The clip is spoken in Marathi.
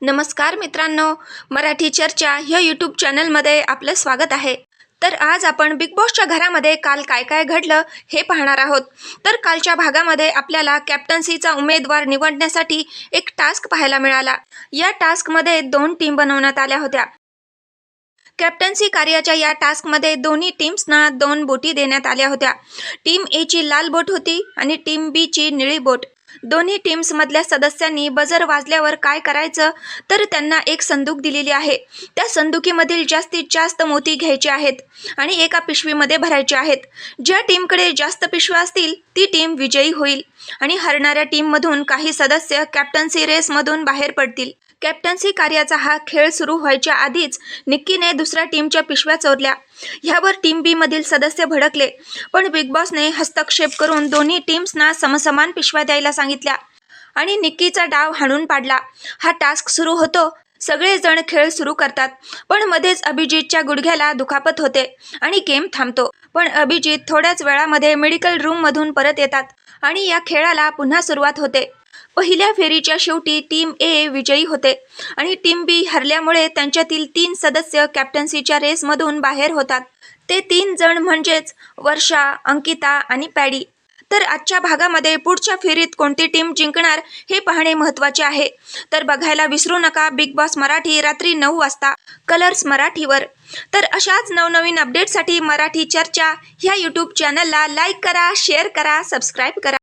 नमस्कार मित्रांनो, मराठी चर्चा या यूट्यूब चॅनलमध्ये आपलं स्वागत आहे. तर आज आपण बिग बॉसच्या घरामध्ये काल काय काय घडलं हे पाहणार आहोत. तर कालच्या भागामध्ये आपल्याला कॅप्टन्सीचा उमेदवार निवडण्यासाठी एक टास्क पाहायला मिळाला. या टास्कमध्ये 2 टीम बनवण्यात आल्या होत्या. कॅप्टन्सी कार्याच्या या टास्कमध्ये दोन्ही टीम्सना 2 बोटी देण्यात आल्या होत्या. टीम ए ची लाल बोट होती आणि टीम बी ची निळी बोट. दोन्ही टीम्समधल्या सदस्यांनी बजर वाजल्यावर काय करायचं, तर त्यांना एक संदूक दिलेली आहे. त्या संदुकीमधील जास्तीत जास्त मोती घ्यायचे आहेत आणि एका पिशवीमध्ये भरायचे आहेत. ज्या टीमकडे जास्त पिशव्या असतील ती टीम विजयी होईल आणि हरणाऱ्या टीममधून काही सदस्य कॅप्टन्सी रेसमधून बाहेर पडतील. कॅप्टन्सी कार्याचा हा खेळ सुरू व्हायच्या आधीच निक्कीने दुसऱ्या टीमच्या पिशव्या चोरल्या. ह्यावर टीम बी मधील सदस्य भडकले, पण बिग बॉसने हस्तक्षेप करून दोन्ही टीम्सना समसमान पिशव्या द्यायला सांगितल्या आणि निक्कीचा डाव हाणून पाडला. हा टास्क सुरू होतो. सगळेजण खेळ सुरू करतात, पण मध्येच अभिजितच्या गुडघ्याला दुखापत होते आणि गेम थांबतो. पण अभिजित थोड्याच वेळामध्ये मेडिकल रूममधून परत येतात आणि या खेळाला पुन्हा सुरुवात होते. पहिल्या फेरीच्या शेवटी टीम ए विजयी होते आणि टीम बी हरल्यामुळे त्यांच्यातील 3 सदस्य कॅप्टन्सीच्या रेसमधून बाहेर होतात. ते 3 जण म्हणजेच वर्षा, अंकिता आणि पॅडी. तर आजच्या भागामध्ये पुढच्या फेरीत कोणती टीम जिंकणार हे पाहणे महत्त्वाचे आहे. तर बघायला विसरू नका बिग बॉस मराठी रात्री 9 वाजता कलर्स मराठीवर. तर अशाच नवनवीन अपडेटसाठी मराठी चर्चा ह्या यूट्यूब चॅनलला लाईक करा, शेअर करा, सबस्क्राईब करा.